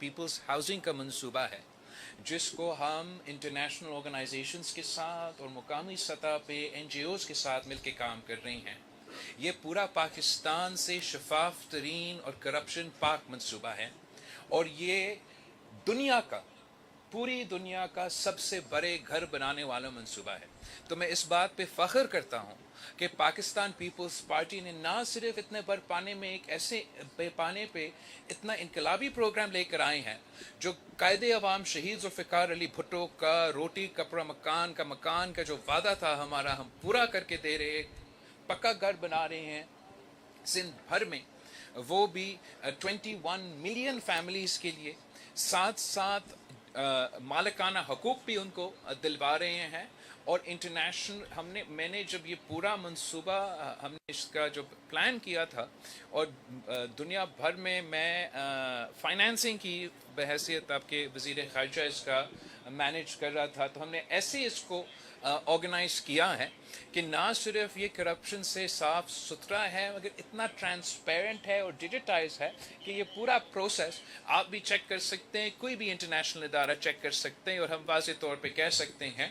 Peoples housing का मंसूबा है, जिसको हम इंटरनेशनल ऑर्गेनाइजेशंस के साथ और मुकामी सतह पे NGOs के साथ मिलकर काम कर रही हैं। ये पूरा पाकिस्तान से शफाफ तरीन और करप्शन पाक मंसूबा है, और ये दुनिया का, पूरी दुनिया का सबसे बड़े घर बनाने वाला मंसूबा है। तो मैं इस बात पे फ़ख्र करता हूँ कि पाकिस्तान पीपल्स पार्टी ने ना सिर्फ इतने बड़े पाने में एक ऐसे पैमाने पे इतना इनकलाबी प्रोग्राम लेकर आए हैं, जो कायदे अवाम शहीद ज़ुल्फ़िकार अली भुट्टो का रोटी कपड़ा मकान का जो वादा था हमारा, हम पूरा करके दे रहे, पक्का घर बना रहे हैं सिंध भर में, वो भी 21 मिलियन फैमिलीज़ के लिए। साथ साथ मालिकाना हकूक़ भी उनको दिलवा रहे हैं। और इंटरनेशनल मैंने जब ये पूरा मंसूबा हमने इसका जो प्लान किया था, और दुनिया भर में मैं फाइनेंसिंग की बहैसियत आपके वज़ीर ख़ारिजा इसका मैनेज कर रहा था, तो हमने ऐसे इसको ऑर्गेनाइज़ किया है कि ना सिर्फ ये करप्शन से साफ़ सुथरा है, मगर इतना ट्रांसपेरेंट है और डिजिटाइज है कि ये पूरा प्रोसेस आप भी चेक कर सकते हैं, कोई भी इंटरनेशनल इदारा चेक कर सकते हैं। और हम वाज़ेह तौर पे कह सकते हैं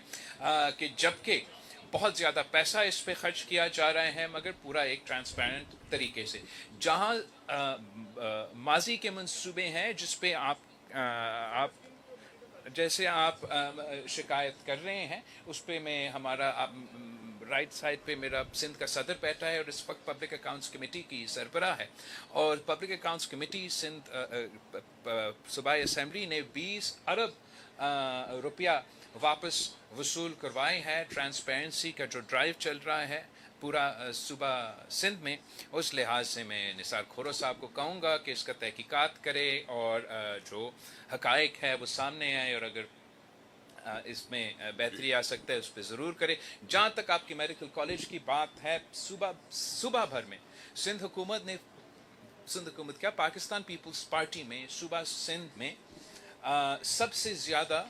कि जबकि बहुत ज़्यादा पैसा इस पे खर्च किया जा रहा है, मगर पूरा एक ट्रांसपेरेंट तरीके से। जहाँ माजी के मंसूबे हैं जिस पे आप जैसे आप शिकायत कर रहे हैं, उस पे मैं हमारा राइट साइड पे मेरा सिंध का सदर बैठा है और इस वक्त पब्लिक अकाउंट्स कमेटी की सरबराह है। और पब्लिक अकाउंट्स कमेटी सिंध सूबाई असम्बली ने 20 अरब रुपया वापस वसूल करवाए हैं। ट्रांसपेरेंसी का जो ड्राइव चल रहा है पूरा सूबा सिंध में, उस लिहाज से मैं निसार खोरो साहब को कहूँगा कि इसका तहकीकात करे और जो हकायक है वो सामने आए, और अगर इसमें बेहतरी आ सकता है उस पर ज़रूर करें। जहाँ तक आपकी मेडिकल कॉलेज की बात है, सूबा भर में सिंध हुकूमत क्या, पाकिस्तान पीपल्स पार्टी में सूबा सिंध में सबसे ज़्यादा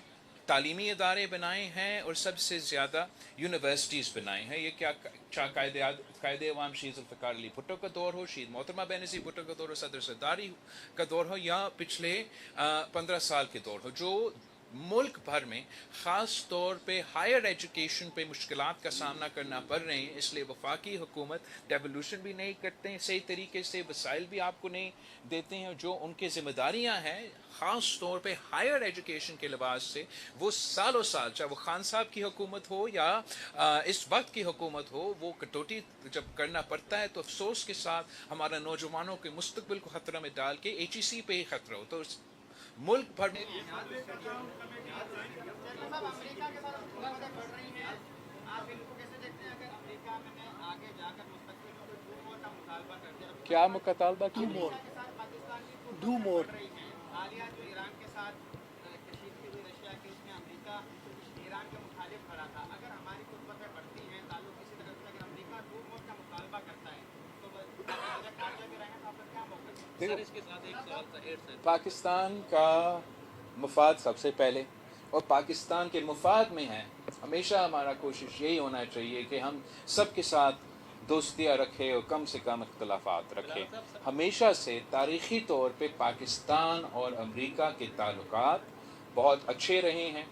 तालीमी इदारे बनाए हैं और सबसे ज़्यादा यूनिवर्सिटीज़ बनाए हैं। ये क्या कायदे अवाम शहीद ज़ुल्फ़िकार अली भुट्टो का दौर हो, शहीद मोहतरमा बेनज़ीर भुट्टो का दौर हो, सदर सरदारी का दौर हो, या पिछले 15 साल के दौर हो, जो मुल्क भर में ख़ास तौर पे हायर एजुकेशन पे मुश्किलात का सामना करना पड़ रहे हैं। इसलिए वफाकी हुकूमत डेवल्यूशन भी नहीं करते हैं सही तरीके से, वसाइल भी आपको नहीं देते हैं। जो उनकी ज़िम्मेदारियाँ हैं ख़ास तौर पे हायर एजुकेशन के लिबास से, वो सालों साल, चाहे वो खान साहब की हुकूमत हो या इस वक्त की हुकूमत हो, वो कटौती जब करना पड़ता है तो अफसोस के साथ हमारा नौजवानों के मुस्तकबिल को ख़तरा में डाल के HEC पे ही ख़तरा हो। तो मुल्क भर में क्या मुतालबा की डू मोर पाकिस्तान का मफाद सबसे पहले, और पाकिस्तान के मफाद में है हमेशा हमारा कोशिश यही होना चाहिए कि हम सब के साथ दोस्तियाँ रखें और कम से कम इख्तलाफात रखें। हमेशा से तारीख़ी तौर पे पाकिस्तान और अमेरिका के ताल्लुकात बहुत अच्छे रहे हैं।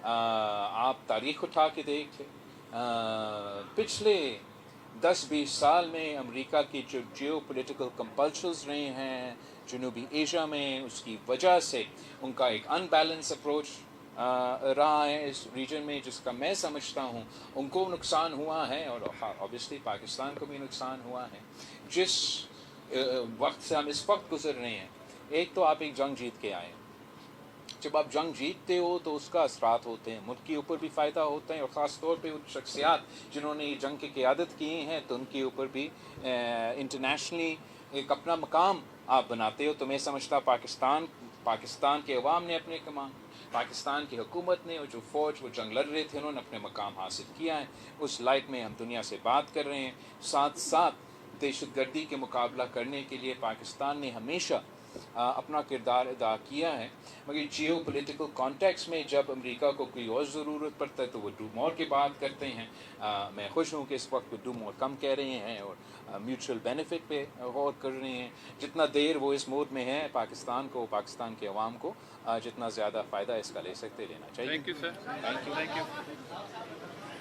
आप तारीख़ उठा के देख लें, पिछले 10-20 साल में अमेरिका की जो जियोपॉलिटिकल कंपल्शंस रहे हैं जनूबी एशिया में, उसकी वजह से उनका एक अनबैलेंस अप्रोच रहा है इस रीजन में, जिसका मैं समझता हूँ उनको नुकसान हुआ है और ऑब्वियसली पाकिस्तान को भी नुकसान हुआ है। जिस वक्त से हम इस वक्त गुजर रहे हैं, एक तो आप एक जंग जीत के आए, जब आप जंग जीतते हो तो उसका असरात होते हैं, मुल्क के ऊपर भी फ़ायदा होता है, और ख़ास तौर पे उन शख्सियात जिन्होंने ये जंग की क़ियादत की हैं तो उनके ऊपर भी इंटरनेशनली एक अपना मकाम आप बनाते हो। तो मैं समझता पाकिस्तान के अवाम ने अपने कमान, पाकिस्तान की हुकूमत ने और जो फ़ौज वो जंग लड़ रहे थे उन्होंने अपने मकाम हासिल किया है। उस लाइट में हम दुनिया से बात कर रहे हैं। साथ साथ दहशतगर्दी के मुकाबला करने के लिए पाकिस्तान ने हमेशा اپنا کردار ادا کیا ہے، مگر جیو پولیٹیکل کانٹیکس میں جب امریکہ کو کوئی اور ضرورت پڑتا ہے تو وہ ڈو مور کی بات کرتے ہیں۔ میں خوش ہوں کہ اس وقت وہ ڈو مور کم کہہ رہے ہیں اور میوچل بینیفٹ پہ غور کر رہے ہیں۔ جتنا دیر وہ اس موڈ میں ہیں، پاکستان کو، پاکستان کے عوام کو جتنا زیادہ فائدہ اس کا لے سکتے لینا چاہیے۔ Thank you sir, thank you. Thank you.